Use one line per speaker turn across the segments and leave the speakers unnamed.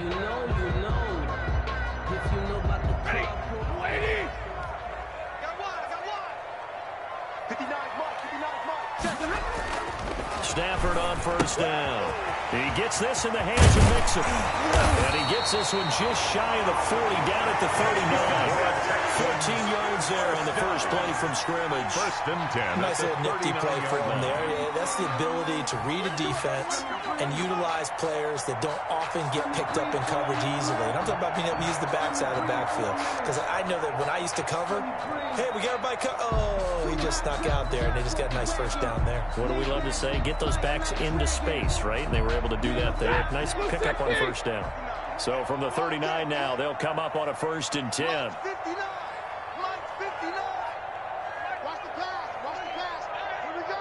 you know, you know. If you know about the
Ready?
club.
Ready?
Got one. 59 Mike.
Stafford on first down. He gets this in the hands of Mixon. And he gets this one just shy of the 40, down at the 39. 14 yards there on the first play from scrimmage.
First and 10.
Nice little nifty play for him there. Yeah, that's the ability to read a defense and utilize players that don't often get picked up in coverage easily. And I'm talking about being able to use the backside of the backfield. Because I know that when I used to cover, hey, we got everybody he just snuck out there, and they just got a nice first down there.
What do we love to say? Get those backs into space, right? And they were able to do that there. Nice pickup on first down. So from the 39 now, they'll come up on a first and 10.
59. Watch the pass. Here we go.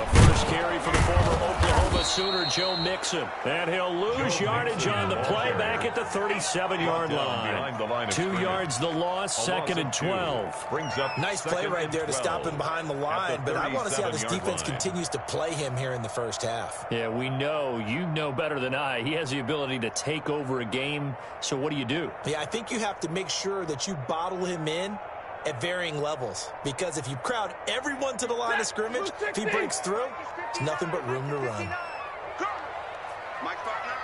A first carry for the former Oklahoma Sooner, Joe Mixon. And he'll lose yardage on the play back at the 37-yard line. 2 yards the loss, second and 12.
Brings up
Nice play right there to stop him behind the line, but I want to see how this defense
line.
continues to play him here in the first half.
Yeah, we know. You know better than I. He has the ability to take over a game. So what do you do?
Yeah, I think you have to make sure that you bottle him in at varying levels, because if you crowd everyone to the line of scrimmage, if he breaks through, it's nothing but room to run.
Mike 5'9".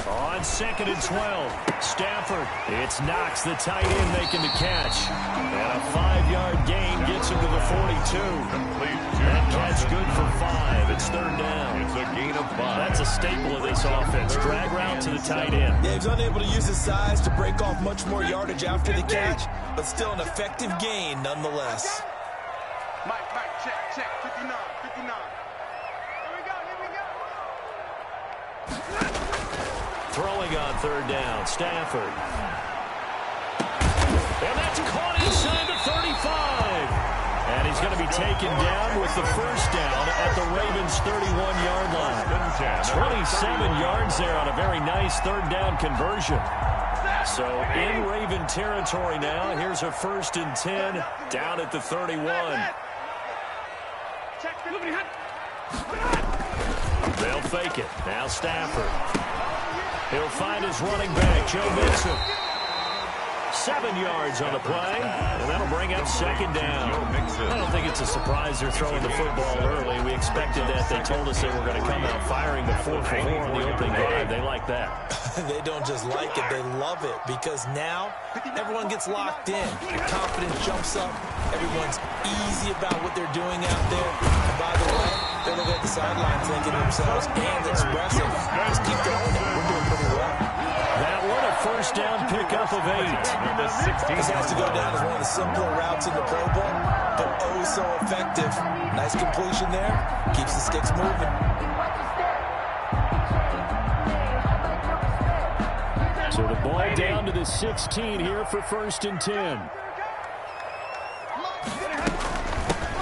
On second and 12, Stafford. It's Knox, the tight end, making the catch. And a 5-yard gain gets him to the 42. That catch good for 5. It's third down.
It's a gain of 5.
That's a staple of this offense. Drag route to the tight end.
Yeah, he's unable to use his size to break off much more yardage after the catch, but still an effective gain nonetheless.
Mike, check. 59.
Throwing on third down, Stafford. And that's caught inside the 35. And he's going to be taken down with the first down at the Ravens' 31-yard line. 27 yards there on a very nice third down conversion. So in Raven territory now, here's a first and 10 down at the 31. They'll fake it. Now Stafford. He'll find his running back, Joe Mixon. 7 yards on the play, and that'll bring up second down. I don't think it's a surprise they're throwing the football early. We expected that. They told us they were going to come out firing the 4-for-4 on the opening drive. They like that.
They don't just like it, they love it, because now everyone gets locked in. The confidence jumps up. Everyone's easy about what they're doing out there. And by the way, they're looking at the sideline thinking to themselves, and expressing, just keep going. We're doing pretty well.
That one, a first down pickup of 8.
This has to go down as one of the simpler routes in the Pro Bowl, but oh so effective. Nice completion there. Keeps the sticks moving.
So the ball down to the 16 here for first and 10.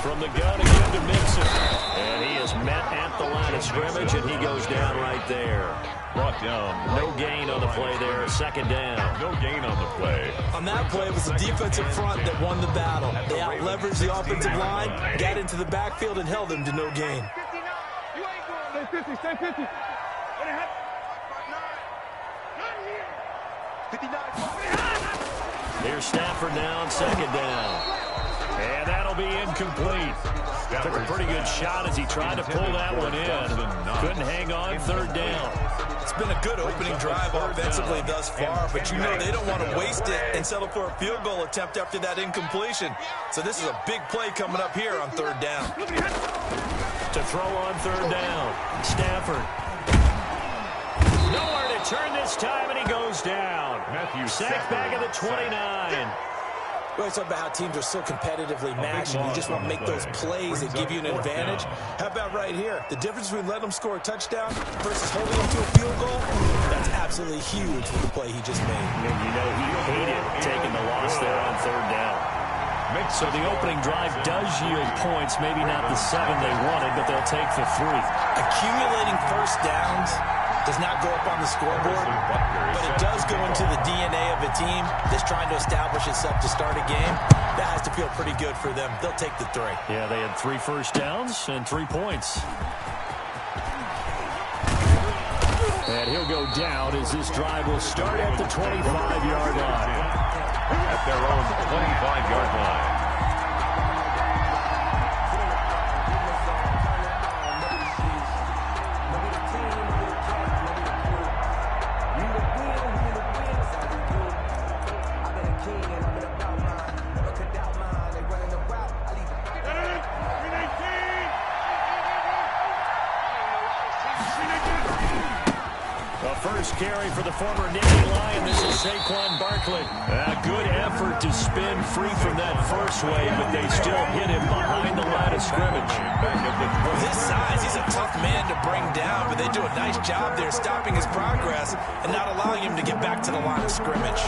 From the gun again to Mixon. And he is met at the line of scrimmage, and he goes down right there.
Brought down.
No gain on the play there. Second down.
No gain on the play.
On that play, it was the defensive front that won the battle. They out-leveraged the offensive line, got into the backfield, and held him to no gain.
Stay 50.
Here's Stafford now on second down. And that'll be incomplete. Took a pretty good shot as he tried to pull that one in. Couldn't hang on, third down.
It's been a good opening drive offensively thus far, but you know they don't want to waste it and settle for a field goal attempt after that incompletion. So this is a big play coming up here on third down.
To throw on third down, Stafford. Nowhere to turn this time, and he goes down. Sacked back at the 29.
We always talk about how teams are so competitively matched, and you just want to make those plays that give you an advantage. How about right here? The difference between letting them score a touchdown versus holding them to a field goal, that's absolutely huge for the play he just made.
And you know he hated taking the loss there on third down. So the opening drive does yield points, maybe not the 7 they wanted, but they'll take the 3.
Accumulating first downs does not go up on the scoreboard, but it does go into the DNA of a team that's trying to establish itself to start a game. That has to feel pretty good for them. They'll take the 3.
Yeah, they had 3 first downs and 3 points. And he'll go down as this drive will start at the 25-yard line.
At their own 25-yard line.
First carry for the former Navy Lion. This is Saquon Barkley. A good effort to spin free from that first wave, but they still hit him behind the line of scrimmage.
For his size, he's a tough man to bring down, but they do a nice job there stopping his progress and not allowing him to get back to the line of scrimmage.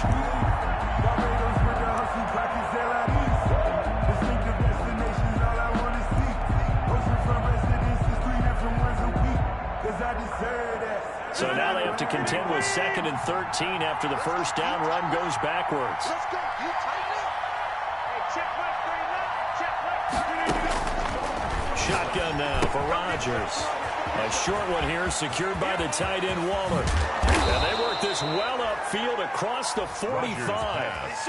So now they have to contend with 2nd and 13 after the first down run goes backwards.
Let's go. You tighten up. Hey, check right,
Shotgun now for Rodgers. A short one here secured by the tight end Waller. And they work this well upfield across the 45.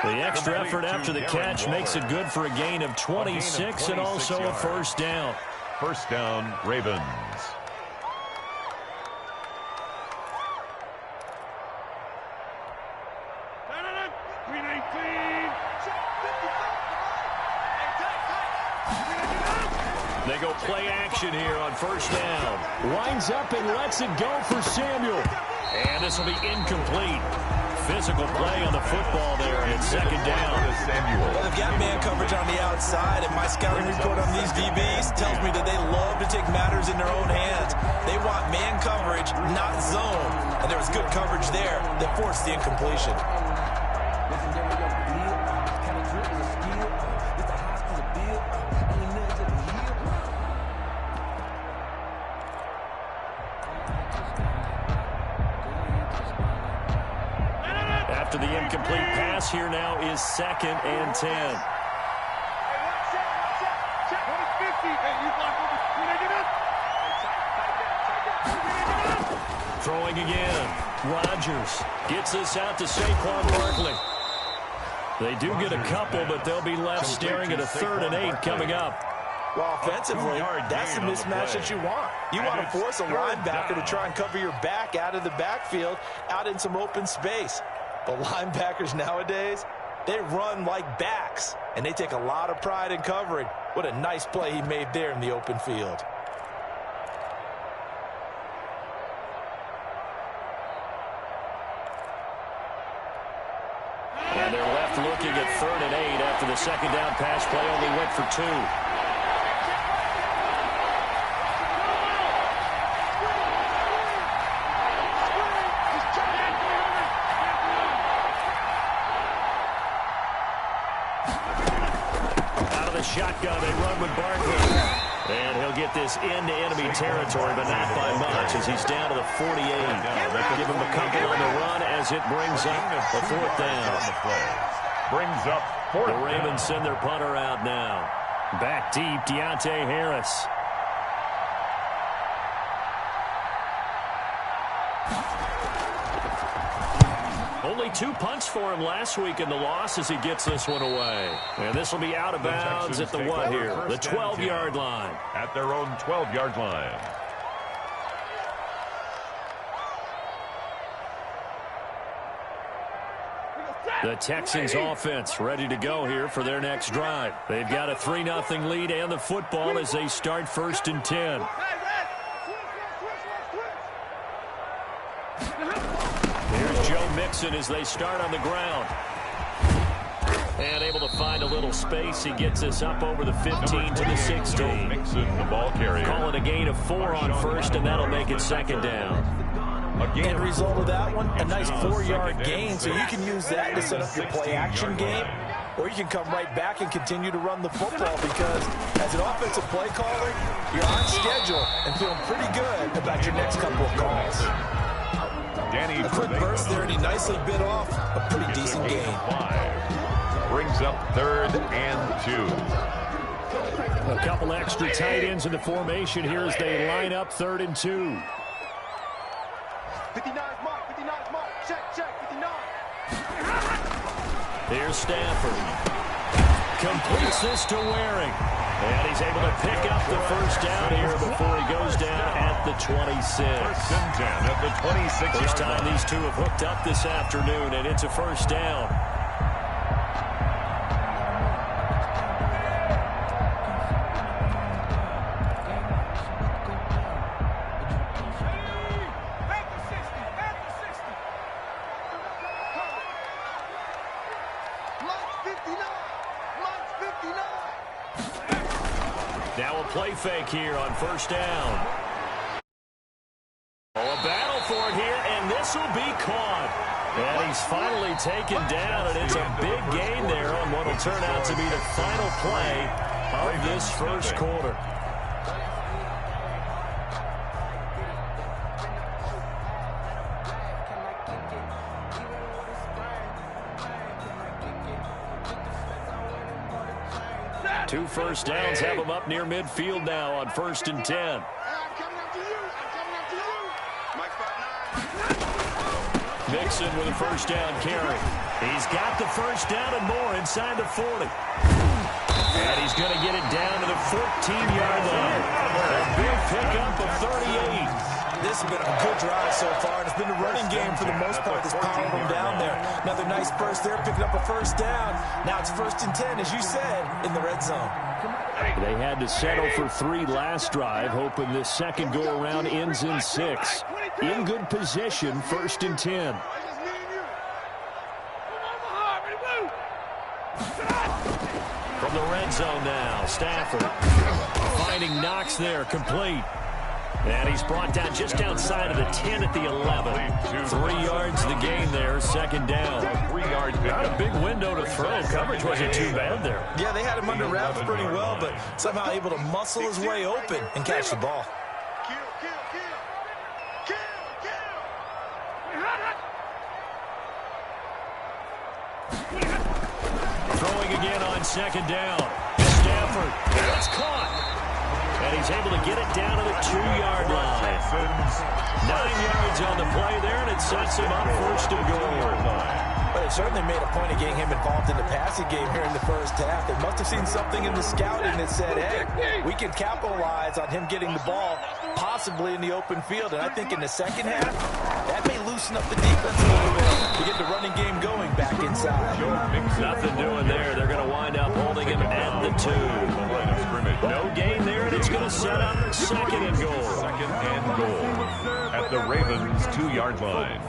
The extra effort after the catch makes it good for a gain of 26 and also a first down.
First down, Ravens.
They go play action here on first down. Winds up and lets it go for Samuel. And this will be incomplete. Physical play on the football there, and it's second down.
Well, they've got man coverage on the outside, and my scouting report on these DBs tells me that they love to take matters in their own hands. They want man coverage, not zone. And there was good coverage there that forced the incompletion.
After the incomplete pass, here now is 2nd and 10. Throwing again. Rodgers gets this out to Saquon Barkley. They do get a couple, but they'll be left staring at a 3rd and 8 coming up.
Well, offensively, that's the mismatch that you want. You want to force a linebacker to try and cover your back out of the backfield, out in some open space. But linebackers nowadays, they run like backs, and they take a lot of pride in covering. What a nice play he made there in the open field.
And they're left looking at 3rd and 8 after the second down pass play only went for 2. Shotgun, they run with Barkley. And he'll get this into enemy territory, but not by much as he's down to the 48. They can give him a couple on the run as it brings up a 4th down.
Brings up 4th down.
The Ravens send their punter out now. Back deep, Deontay Harris. Only 2 punts for him last week in the loss as he gets this one away. And this will be out of bounds at the what here? The 12-yard line.
At their own 12-yard line.
The Texans offense ready to go here for their next drive. They've got a 3-0 lead and the football as they start 1st and 10. Here's Joe Mixon as they start on the ground. And able to find a little space. He gets us up over the 15 to the 16.
Mixon, the ball carrier.
Call it a gain of 4 on first, and that'll make it second down.
End result of that one, a nice 4-yard gain, so you can use that to set up your play-action game, or you can come right back and continue to run the football because as an offensive play caller, you're on schedule and feeling pretty good about your next couple of calls. A quick burst there, and he nicely bit off a pretty decent gain.
Brings up 3rd and 2.
A couple extra tight ends in the formation here as they line up 3rd and 2.
59's mark, 59's mark. Check, 59.
Here's Stafford. Completes this to Waring. And he's able to pick up the first down here before he goes down at the 26.
1st and 10 at the 26.
First time these two have hooked up this afternoon, and it's a first down. Now a play fake here on first down. Oh, a battle for it here, and this will be caught. And he's finally taken down, and it's a big gain there on what will turn out to be the final play of this first quarter. Two first downs have him up near midfield now on 1st and 10. Mixon with a first down carry. He's got the first down and more inside the 40. And he's going to get it down to the 14-yard line. A big pickup of 38.
This has been a good drive so far, and it's been a running game for the most part that's powering them down there. Another nice burst there, picking up a first down. Now it's 1st and 10, as you said, in the red zone.
They had to settle for 3 last drive, hoping this second go-around ends in 6. In good position, 1st and 10. From the red zone now, Stafford finding Knox there, complete. And he's brought down just outside of the 10 at the 11. 3 yards the gain there, 2nd down.
3-yard
Not a big window to throw. Coverage wasn't too bad there.
Yeah, they had him under wraps pretty well, but somehow able to muscle his way open and catch the ball.
Throwing again on 2nd down. Stafford, that's caught. And he's able to get it down to the 2-yard line. 9 yards on the play there, and it sets him up 1st and goal.
But it certainly made a point of getting him involved in the passing game here in the first half. They must have seen something in the scouting that said, hey, we can capitalize on him getting the ball possibly in the open field. And I think in the second half, that may loosen up the defense a little bit to get the running game going back inside.
Nothing doing there. They're going to wind up holding him at the 2. No gain there, and it's going to set up 2nd and goal.
2nd and goal at the Ravens' 2-yard line.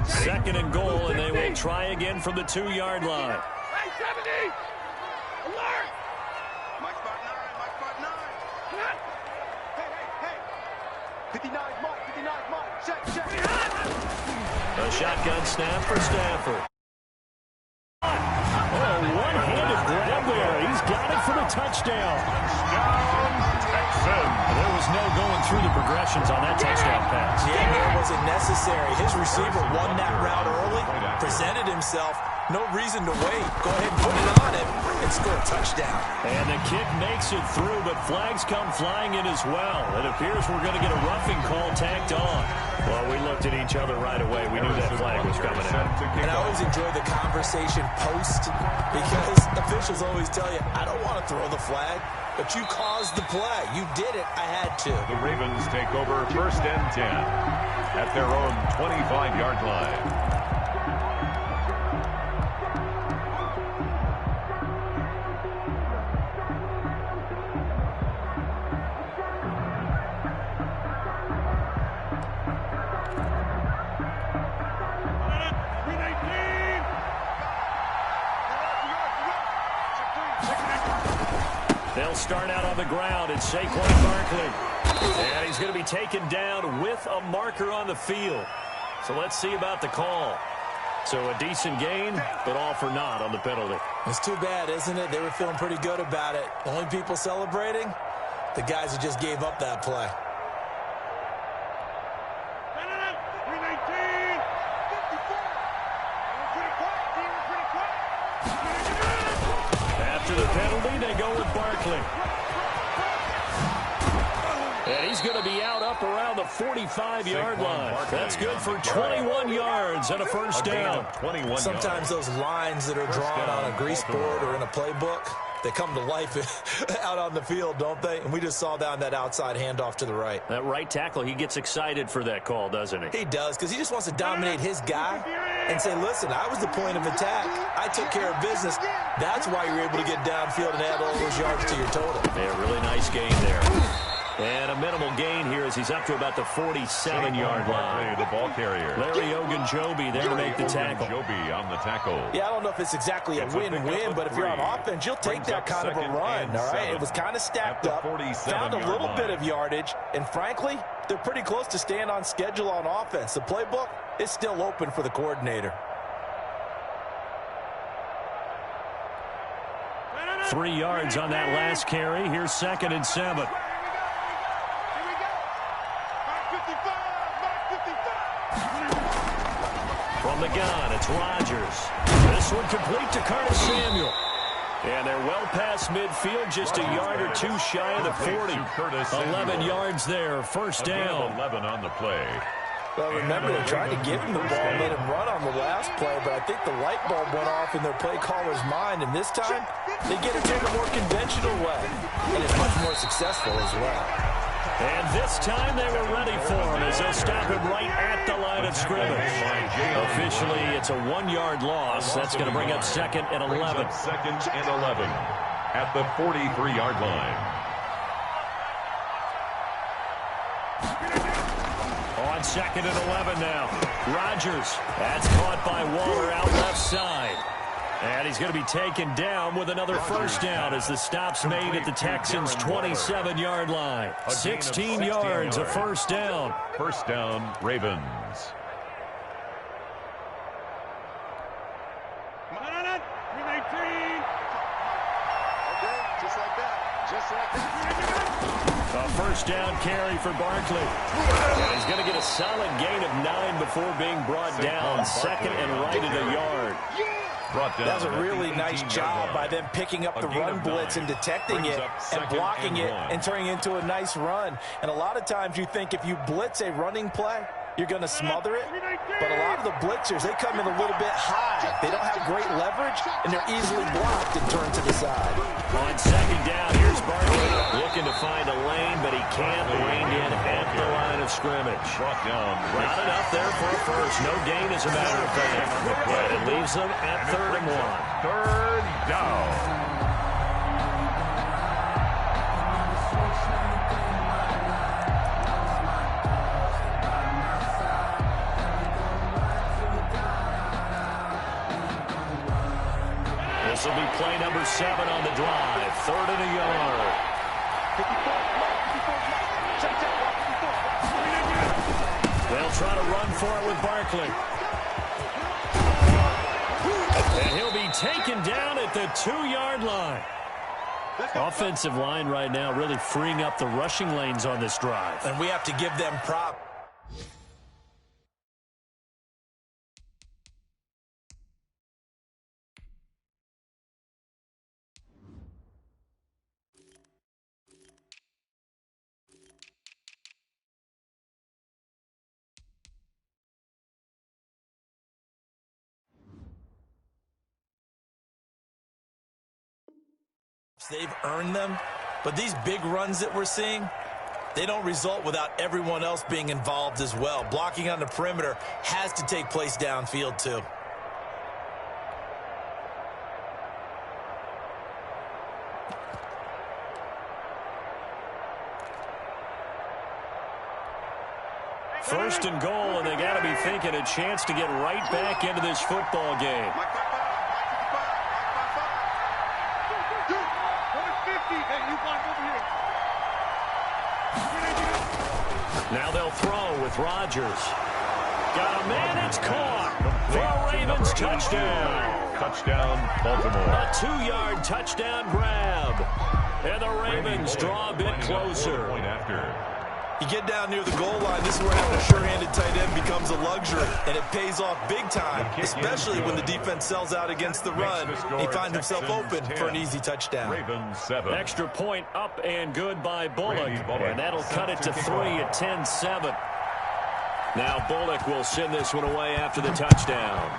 2nd and goal, and they will try again from the 2-yard line.
Hey, 70! Alert!
My spot 9. Hey. 59's mark. Check.
A shotgun snap for Stafford. Oh, one-handed grab there. He's got it for the touchdown. There was no going through the progressions on that touchdown pass.
Yeah, it wasn't necessary. His receiver won that route early, presented himself. No reason to wait. Go ahead and put it on him and score a touchdown.
And the kick makes it through, but flags come flying in as well. It appears we're going to get a roughing call tacked on. Well, we looked at each other right away. We knew that flag was coming out.
And I always enjoy the conversation post because officials always tell you, I don't want to throw the flag, but you caused the play. You did it. I had to.
The Ravens take over 1st and 10 at their own 25-yard line.
They'll start out on the ground. It's Saquon Barkley. And he's going to be taken down with a marker on the field. So let's see about the call. So a decent gain, but all for naught on the penalty.
It's too bad, isn't it? They were feeling pretty good about it. The only people celebrating, the guys who just gave up that play.
the penalty. They go with Barkley. And he's going to be out up around the 45-yard line. That's good for 21 yards and a first down.
Sometimes those lines that are drawn on a grease board or in a playbook, they come to life out on the field, don't they? And we just saw that on that outside handoff to the right.
That right tackle, he gets excited for that call, doesn't he?
He does, because he just wants to dominate his guy and say, listen, I was the point of attack. I took care of business. That's why you're able to get downfield and add all those yards to your total.
Yeah, really nice gain there. And a minimal gain here as he's up to about the 47-yard line.
The ball carrier.
Larry Ogunjobi there to make the tackle.
Ogunjobi on the tackle.
Yeah, I don't know if it's exactly a win-win, but if you're on offense, you'll take that kind of a run, all right? It was kind of stacked up, found a little bit of yardage, and frankly, they're pretty close to staying on schedule on offense. The playbook is still open for the coordinator.
3 yards on that last carry. Here's 2nd and 7. From the gun, it's Rodgers. This one complete to Curtis Samuel. And they're well past midfield, just a yard or two shy of the 40. 11 yards there, first down.
11 on the play.
Well, remember, they tried to give him the ball and let him run on the last play, but I think the light bulb went off in their play caller's mind, and this time they get it in a more conventional way, and it's much more successful as well.
And this time they were ready for him as they'll stop him right at the line of scrimmage. Officially, it's a 1-yard loss. That's going to bring up 2nd and 11.
2nd and 11 at the 43-yard line.
On 2nd and 11 now. Rodgers. That's caught by Waller out left side. And he's going to be taken down with another first down as the stop's made at the Texans' 27-yard line. 16 yards, a first down.
First down, Ravens.
Just like that. Just like that.
A first down carry for Barkley. And he's going to get a solid gain of 9 before being brought down. 2nd and right at a yard.
That's a really nice job by them picking up the run blitz and detecting it and blocking it and turning it into a nice run. And a lot of times you think if you blitz a running play, you're going to smother it. But a lot of the blitzers, they come in a little bit high. They don't have great leverage, and they're easily blocked and turned to the side.
On 2nd down, here's Barkley looking to find a lane, but he can't rein in at the line of scrimmage.
Brought down.
Not enough there for a first. No gain, as a matter of fact. And it leaves them at 3rd and 1.
3rd down.
This will be play number 7 on the drive. 3rd and a yard. They'll try to run for it with Barkley. And he'll be taken down at the 2-yard line. Offensive line right now really freeing up the rushing lanes on this drive.
And we have to give them props. They've earned them, but these big runs that we're seeing, they don't result without everyone else being involved as well. Blocking on the perimeter has to take place downfield too.
First and goal, and they got to be thinking a chance to get right back into this football game. Now they'll throw with Rodgers. Got a man, it's caught for a Ravens touchdown.
Touchdown, Baltimore.
A 2-yard touchdown grab. And the Ravens draw a bit closer.
Point after.
You get down near the goal line, this is where having a sure-handed tight end becomes a luxury, and it pays off big time, especially when the defense sells out against the run. He finds himself open for an easy touchdown.
Ravens 7.
Extra point up and good by Bullock, and that'll cut it to 3 at 10-7. Now Bullock will send this one away after the touchdown.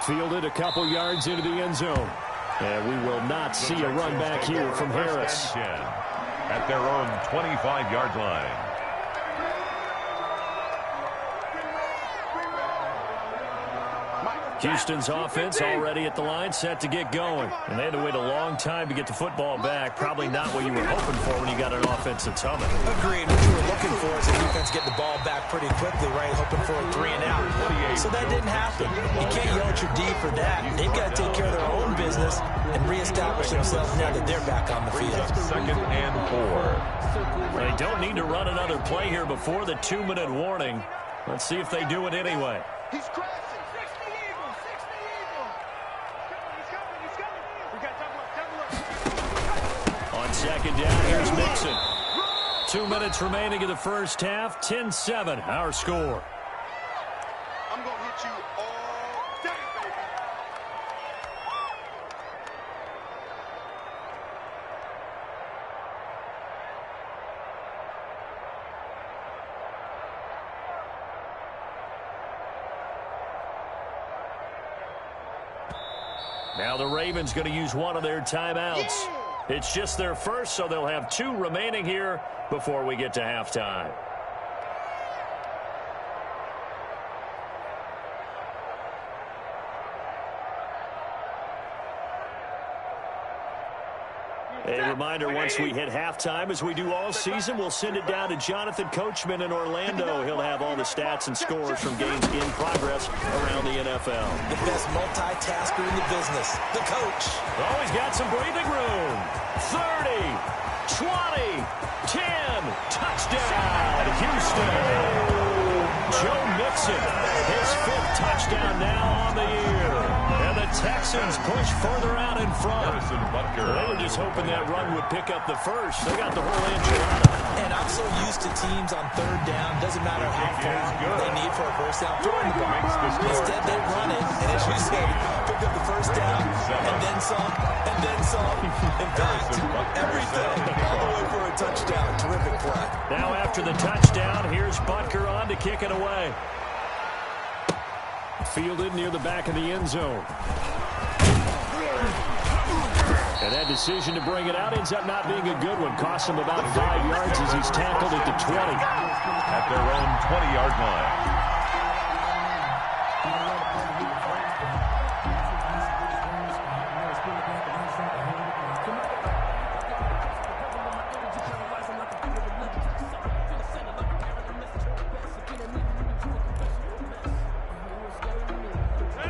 Fielded a couple yards into the end zone. And we will not see a run back here from Harris.
At their own 25-yard line.
Houston's offense already at the line, set to get going. And they had to wait a long time to get the football back. Probably not what you were hoping for when you got an offense that's humming.
Agreed. What you were looking for is the defense get the ball back pretty quickly, right? Hoping for a 3-and-out. So that didn't happen. You can't yell at your D for that. They've got to take care of their own business and reestablish themselves now that they're back on the field.
2nd and 4.
They don't need to run another play here before the 2-minute warning. Let's see if they do it anyway.
He's crashing.
On 2nd down, here's Mixon. 2 minutes remaining in the first half. 10-7, our score.
I'm going to hit you all day, baby.
Now the Ravens going to use one of their timeouts. It's just their first, so they'll have 2 remaining here before we get to halftime. A reminder, once we hit halftime, as we do all season, we'll send it down to Jonathan Coachman in Orlando. He'll have all the stats and scores from games in progress around the NFL.
The best multitasker in the business, the coach.
Oh, he's got some breathing room. 30, 20, 10, touchdown, Houston. Joe Mixon, his 5th touchdown now on the year. And the Texans push further out in front. They were just hoping that run would pick up the first. They got the whole enchilada.
And I'm so used to teams on 3rd down, doesn't matter how far they need for a first down, throwing the ball. Instead, they run it, and as you said, pick up the first down, and then some, and then some. In fact, everything, all the way for a touchdown. Terrific play.
Now after the touchdown, here's Butker on to kick it away. Fielded near the back of the end zone. And that decision to bring it out ends up not being a good one. Costs him about 5 yards as he's tackled at the 20.
At their own 20-yard line.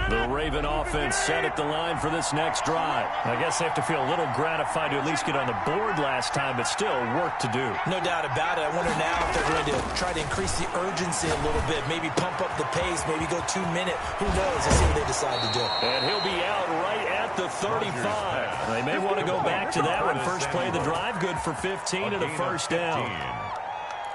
The Raven offense set at the line for this next drive. I guess they have to feel a little gratified to at least get on the board last time, but still work to do.
No doubt about it. I wonder now if they're going to try to increase the urgency a little bit, maybe pump up the pace, maybe go 2-minute. Who knows? Let's see what they decide to do.
And he'll be out right at the 35. They may want to go back to that one. First play of the drive, good for 15 and a first down.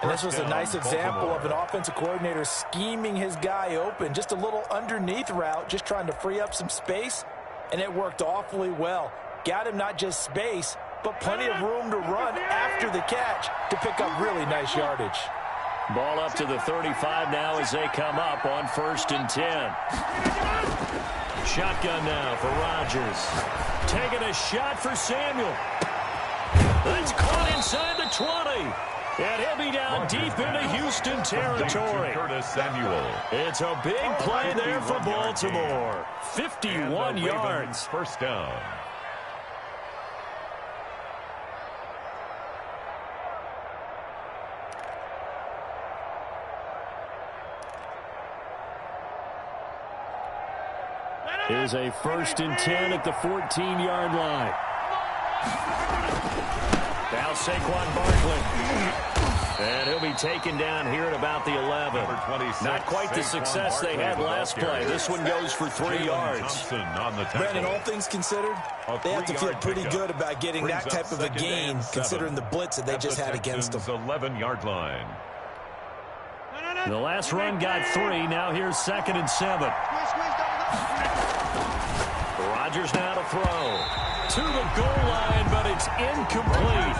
And this was a nice example of an offensive coordinator scheming his guy open. Just a little underneath route, just trying to free up some space, and it worked awfully well. Got him not just space, but plenty of room to run after the catch to pick up really nice yardage.
Ball up to the 35 now as they come up on 1st and 10. Shotgun now for Rodgers. Taking a shot for Samuel. That's caught inside the 20. And he'll be down deep into Houston territory. It's a big play there for Baltimore. 51 yards.
First down.
Here's a 1st and 10 at the 14-yard line. Now Saquon Barkley. And he'll be taken down here at about the 11. Not quite the success they had last play. This one goes for 3 yards.
Brandon, all things considered, they have to feel pretty good about getting that type of a gain, considering the blitz that they just had against them.
11-yard line.
The last run got 3. Now here's 2nd and 7. Rodgers now to throw. To the goal line, but it's incomplete.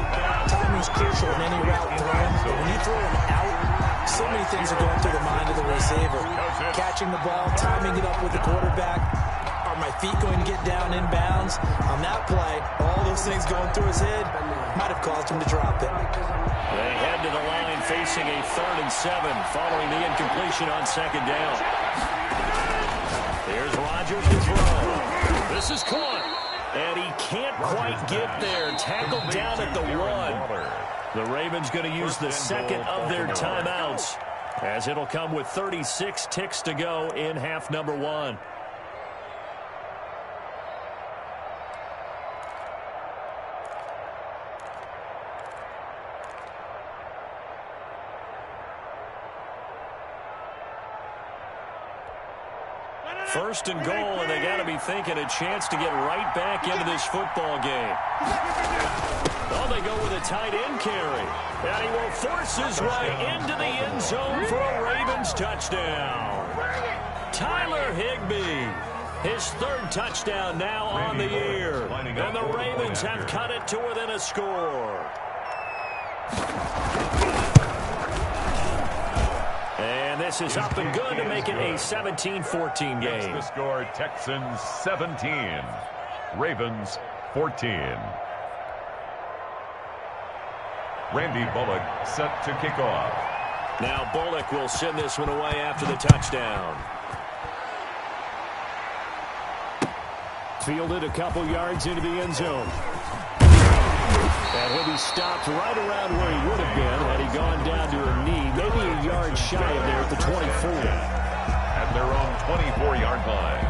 Timing's crucial in any route run. When you throw an out, so many things are going through the mind of the receiver. Catching the ball, timing it up with the quarterback. Are my feet going to get down in bounds? On that play, all those things going through his head might have caused him to drop it.
They head to the line facing a 3rd and 7 following the incompletion on 2nd down. Here's Rodgers to throw. This is caught. And he can't quite get there. Tackled down at the 1. The Ravens going to use the 2nd of their timeouts, as it'll come with 36 ticks to go in half number 1. First and goal, and they got to be thinking a chance to get right back into this football game. Oh, they go with a tight end carry. And he will force his way into the end zone for a Ravens touchdown. Tyler Higbee, his 3rd touchdown now on the year. And the Ravens have cut it to within a score. And this is up and good to make it a 17-14 game.
The score, Texans 17, Ravens 14. Randy Bullock set to kick off.
Now Bullock will send this one away after the touchdown. Fielded a couple yards into the end zone. And he'll be stopped right around where he would have been had he gone down to a knee, maybe a yard shy of there at the 24.
At their own 24-yard line.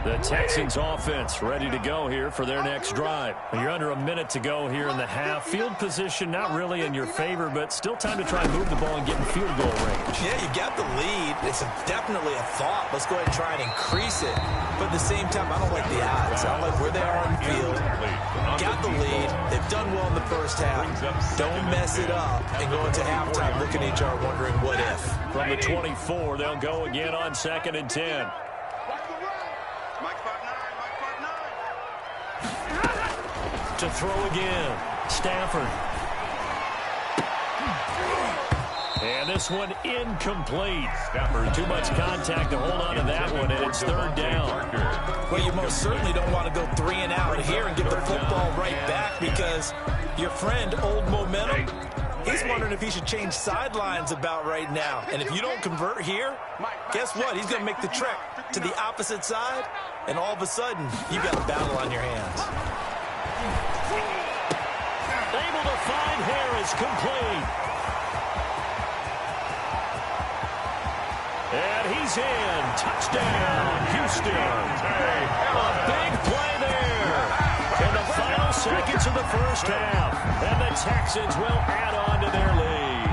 The Texans offense ready to go here for their next drive. You're under a minute to go here in the half. Field position not really in your favor, but still time to try and move the ball and get in field goal range.
Yeah, you got the lead. It's definitely a thought. Let's go ahead and try and increase it. But at the same time, I don't like the odds. I don't like where they are on the field. Got the lead. They've done well in the first half. Don't mess it up and go into halftime looking at each other wondering what if.
From the 24, they'll go again on 2nd and 10. To throw again, Stafford. And this one incomplete. Stafford, too much contact to hold on to that one, and it's 3rd down.
Well, you most certainly don't want to go 3 and out here and get the football right back, because your friend, Old Momentum, he's wondering if he should change sidelines about right now. And if you don't convert here, guess what? He's going to make the trek to the opposite side, and all of a sudden, you've got a battle on your hands.
Able to find Harris, complete. And he's in. Touchdown, Houston. A big play there. In the final seconds of the first half. And the Texans will add on to their lead.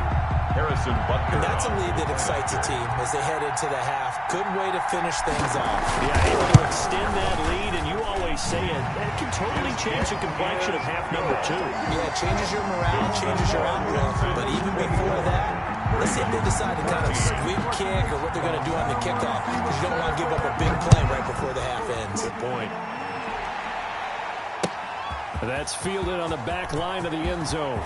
Harrison Butker.
That's a lead that excites a team as they head into the half. Good way to finish things off.
Yeah, able to extend that lead, and you always say it. That can totally change the complexion of half number 2.
Yeah, it changes your morale, changes your outlook. But even before that, let's see if they decide to kind of squib kick or what they're going to do on the kickoff, because you don't want to give up a big play right before the half ends.
Good point. That's fielded on the back line of the end zone.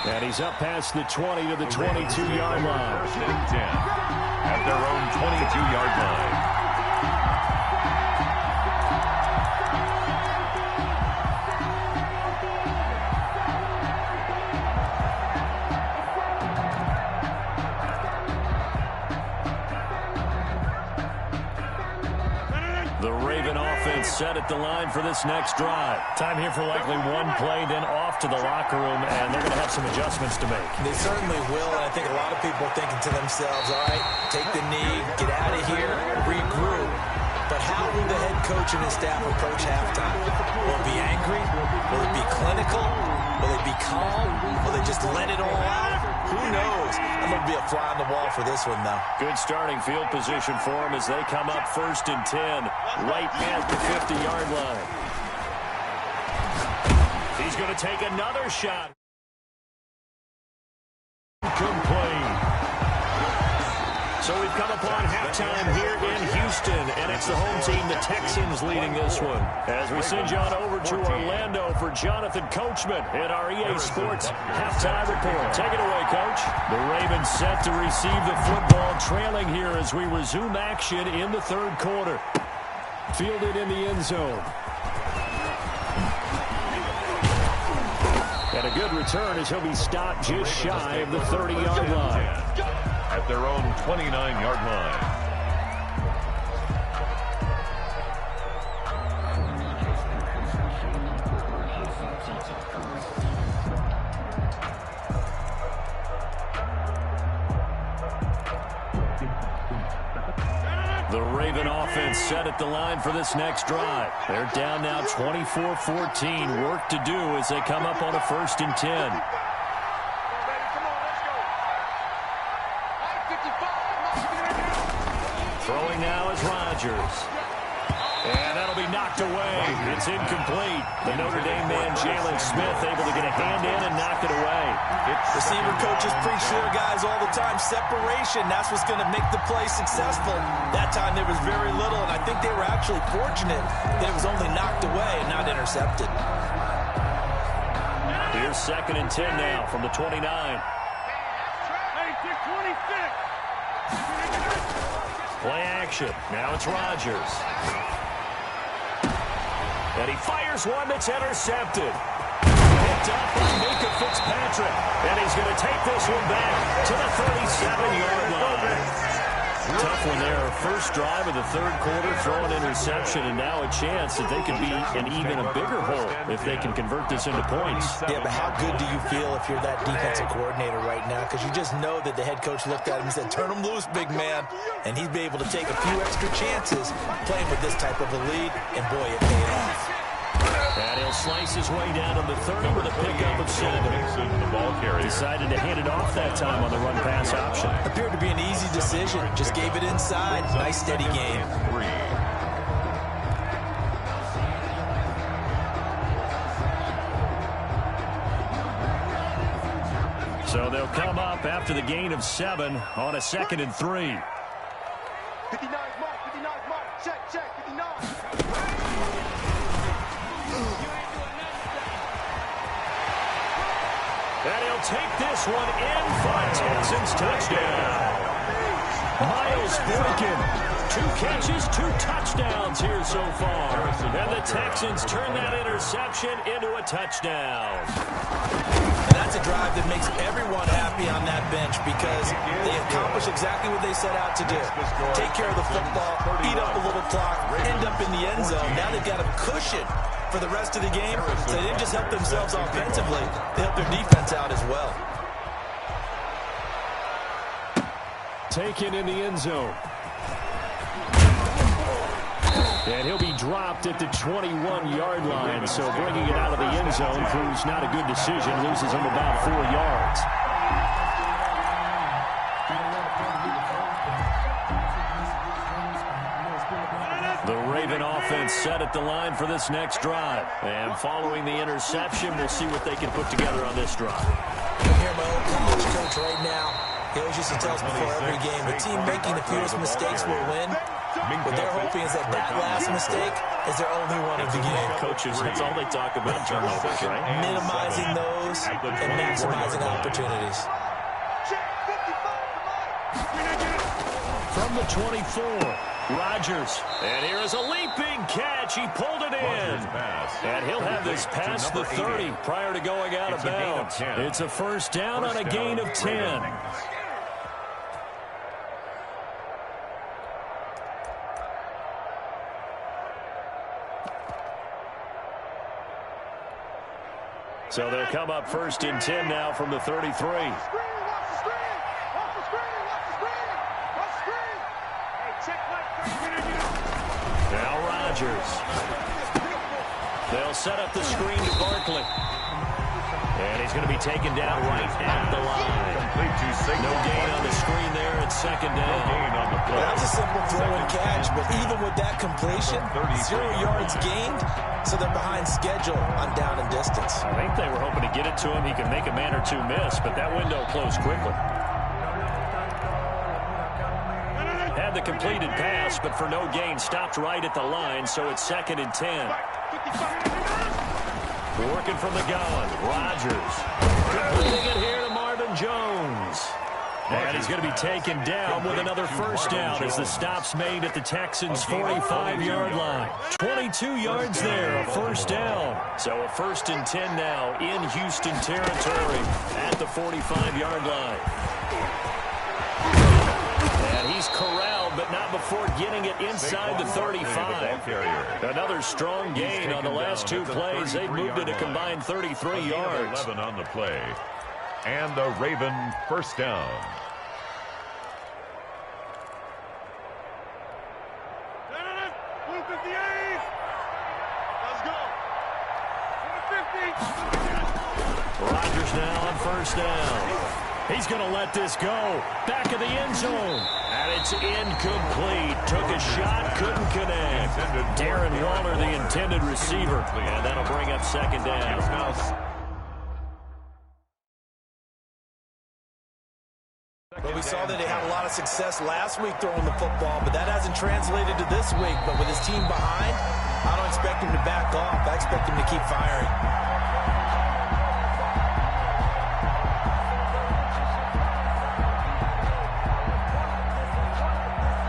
And he's up past the 20 to the 22-yard line.
1st and 10 at their own 22-yard line.
The Raven offense set at the line for this next drive. Time here for likely one play, then off to the locker room, and they're going to have some adjustments to make.
They certainly will, and I think a lot of people are thinking to themselves, all right, take the knee, get out of here, regroup. But how will the head coach and his staff approach halftime? Will it be angry? Will it be clinical? Will it be calm? Will they just let it all out? Who knows? I'm going to be a fly on the wall for this one, though.
Good starting field position for them as they come up 1st and 10, right at the 50-yard line. He's going to take another shot. Complete. So we've come upon halftime here in Houston, and it's the home team, the Texans, leading this one. As we send you on over to Orlando for Jonathan Coachman in our EA Sports halftime report. Take it away, Coach. The Ravens set to receive the football, trailing here as we resume action in the 3rd quarter. Fielded in the end zone. And a good return as he'll be stopped just shy of the 30-yard line.
At their own 29-yard line.
The Raven offense set at the line for this next drive. They're down now 24-14. Work to do as they come up on a 1st and 10. Throwing now is Rodgers. And that'll be knocked away. It's incomplete. The Notre Dame man, Jalen Smith, able to get a hand in and knock it away.
Receiver coaches preach to their guys all the time. Separation, that's what's going to make the play successful. That time there was very little, and I think they were actually fortunate that it was only knocked away and not intercepted.
Here's 2nd and 10 now from the 29. Play action. Now it's Rodgers. And he fires one that's intercepted. Picked up by Minka Fitzpatrick. And he's going to take this one back to the 37-yard line. Tough one there. First drive of the 3rd quarter, throw an interception, and now a chance that they could be in even a bigger hole if they can convert this into points.
Yeah, but how good do you feel if you're that defensive coordinator right now? Because you just know that the head coach looked at him and said, turn him loose, big man. And he'd be able to take a few extra chances playing with this type of a lead, and boy, it paid off.
And he'll slice his way down to the 30 with a pickup of 7.
The ball carrier
Decided to hand it off that time on the run-pass option.
Appeared to be an easy decision. Just gave it inside. Nice, steady game.
3.
So they'll come up after the gain of 7 on a 2nd and 3.
59 mark, 59 mark. Check, 59.
And he'll take this one in for a Texans touchdown. Miles Boykin, 2 catches, 2 touchdowns here so far. And the Texans turn that interception into a touchdown.
And that's a drive that makes everyone happy on that bench because they accomplish exactly what they set out to do. Take care of the football, eat up a little clock, end up in the end zone. Now they've got a cushion for the rest of the game, so they didn't just help themselves offensively, they helped their defense out as well.
Taken in the end zone. And he'll be dropped at the 21-yard line, so bringing it out of the end zone proves not a good decision, loses him about 4 yards. The Raven offense set at the line for this next drive. And following the interception, we'll see what they can put together on this drive.
I'm here, my old college coach right now. He always used to tell us before every game, the team making the fewest mistakes will win. What they're hoping is that that last mistake is their only one of the game.
Coaches, that's all they talk about, turnovers, right?
Minimizing those and maximizing opportunities.
From the 24, Rodgers. And here is a leaping catch. He pulled it in. And he'll have this past the 30 prior to going out of bounds. It's a first down on a gain of 10. So they'll come up 1st and 10 now from the 33. Rodgers. They'll set up the screen to Barkley. And he's going to be taken down right at the line. No gain on the screen there. It's second down.
That was a simple throw and catch, but even with that completion, 0 yards gained, so they're behind schedule on down and distance.
I think they were hoping to get it to him. He could make a man or two miss, but that window closed quickly. Had the completed pass, but for no gain, stopped right at the line, so it's second and 10. Working from the gun, Rodgers. Completing it here to Marvin Jones. And he's going to be taken down with another first down as the stop's made at the Texans' 45-yard line. 22 yards there, a first down. So a first and 10 now in Houston territory at the 45-yard line. And he's corralled, but not before getting it inside the 35. Another strong gain on the last two plays. They've moved it a combined 33 yards.
11 on the play. And the Raven first down.
Let's go.
Rodgers now on first down. He's going to let this go. Back of the end zone. And it's incomplete. Took a shot, couldn't connect. Darren Waller, the intended receiver. And that'll bring up second down.
But we saw that he had a lot of success last week throwing the football, but that hasn't translated to this week. But with his team behind, I don't expect him to back off. I expect him to keep firing.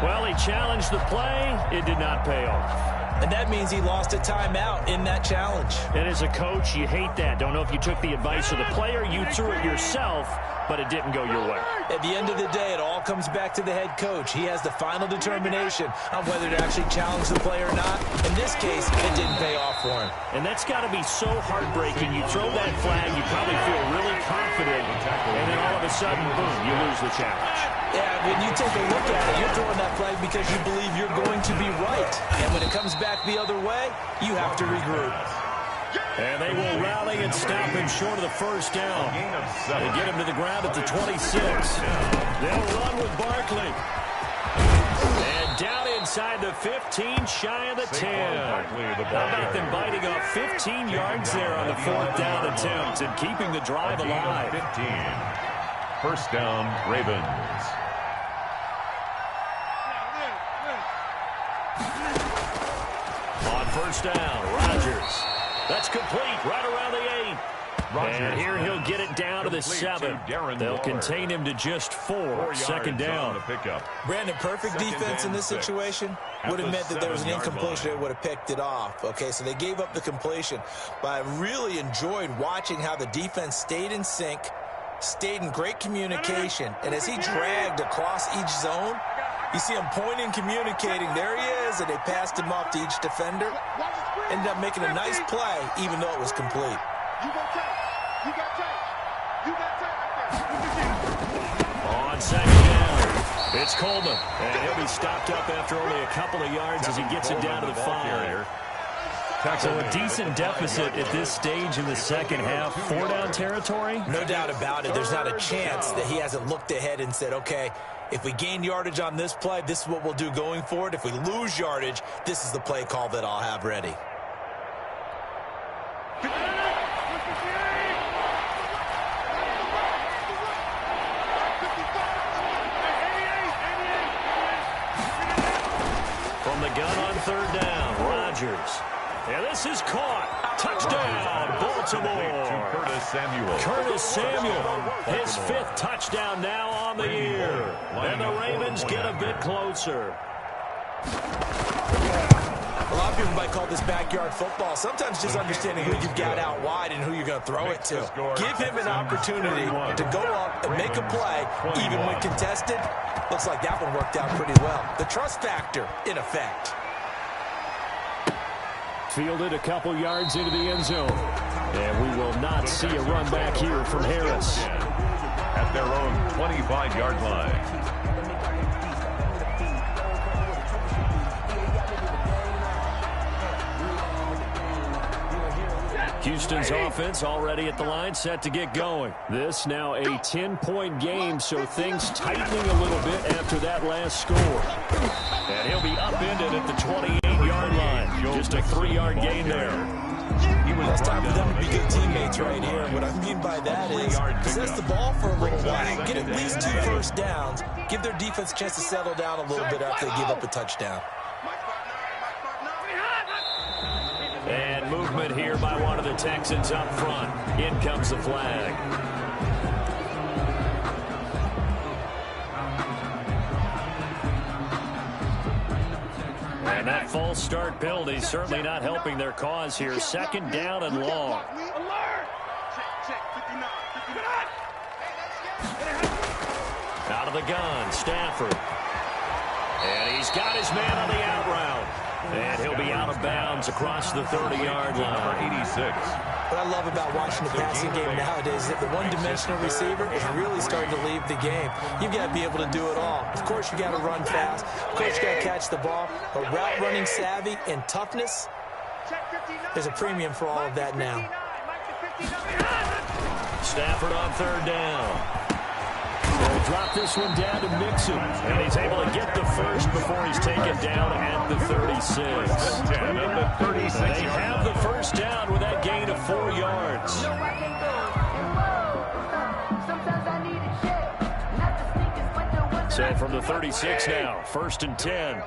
Well, he challenged the play. It did not pay off.
And that means he lost a timeout in that challenge.
And as a coach, you hate that. Don't know if you took the advice of the player. You threw it yourself, but it didn't go your way.
At the end of the day, it all comes back to the head coach. He has the final determination on whether to actually challenge the play or not. In this case, it didn't pay off for him.
And that's got to be so heartbreaking. You throw that flag, you probably feel really confident, and then all of a sudden, boom, you lose the challenge.
Yeah, when you take a look at it, you're throwing that flag because you believe you're going to be right. And when it comes back the other way, you have to regroup.
And they will rally and stop him short of the first down. They get him to the ground at the 26. They'll run with Barkley. And down inside the 15, shy of the 10. How about them biting off 15 yards there on the fourth down attempt and keeping the drive alive?
15. First down, Ravens.
On first down, Rodgers. That's complete right around the 8. And here he'll get it down to the 7. They'll contain him to just 4. Second down.
Brandon, perfect defense in this situation would have meant that there was an incompletion. They would have picked it off. Okay, so they gave up the completion. But I really enjoyed watching how the defense stayed in sync, stayed in great communication. And as he dragged across each zone, you see him pointing, communicating. There he is, and they passed him off to each defender. Ended up making a nice play, even though it was complete.
On second down, it's Coleman. And he'll be stopped up after only a couple of yards as he gets it down to the 5. So a decent deficit at this stage in the second half. 4-down territory?
No doubt about it. There's not a chance that he hasn't looked ahead and said, okay, if we gain yardage on this play, this is what we'll do going forward. If we lose yardage, this is the play call that I'll have ready.
From the gun on third down, Rodgers. And this is caught. Touchdown, Baltimore. Curtis Samuel, his 5th touchdown now on the year. And the Ravens get a bit closer.
A lot of people might call this backyard football. Sometimes just understanding who you've got out wide and who you're going to throw it to. Give him an opportunity to go up and make a play, even when contested. Looks like that one worked out pretty well. The trust factor, in effect.
Fielded a couple yards into the end zone. And we will not see a run back here from Harris.
At their own 25-yard line.
Houston's offense already at the line, set to get going. This now a 10-point game, so things tightening a little bit after that last score. And he'll be upended at the 28-yard line. Just a 3-yard gain there.
It's time for them to be good teammates right here. And what I mean by that is possess the ball for a little while, get at least 2 first downs, give their defense a chance to settle down a little bit after they give up a touchdown.
And movement here by one of the Texans up front. In comes the flag. And that false start penalty certainly not helping their cause here. 2nd down and long. Out of the gun, Stafford. And he's got his man on the out route. And he'll be out of bounds across the 30-yard line.
Number 86.
What I love about watching the passing game nowadays is that the one-dimensional receiver is really starting to leave the game. You've got to be able to do it all. Of course, you got to run fast. Of course, you got to catch the ball. But route running savvy and toughness, there's a premium for all of that now.
Stafford on 3rd down. They'll drop this one down to Mixon. And he's able to get the first before he's taken down at the 36. They have the first down with that gain of 4 yards. So from the 36 now, 1st and 10.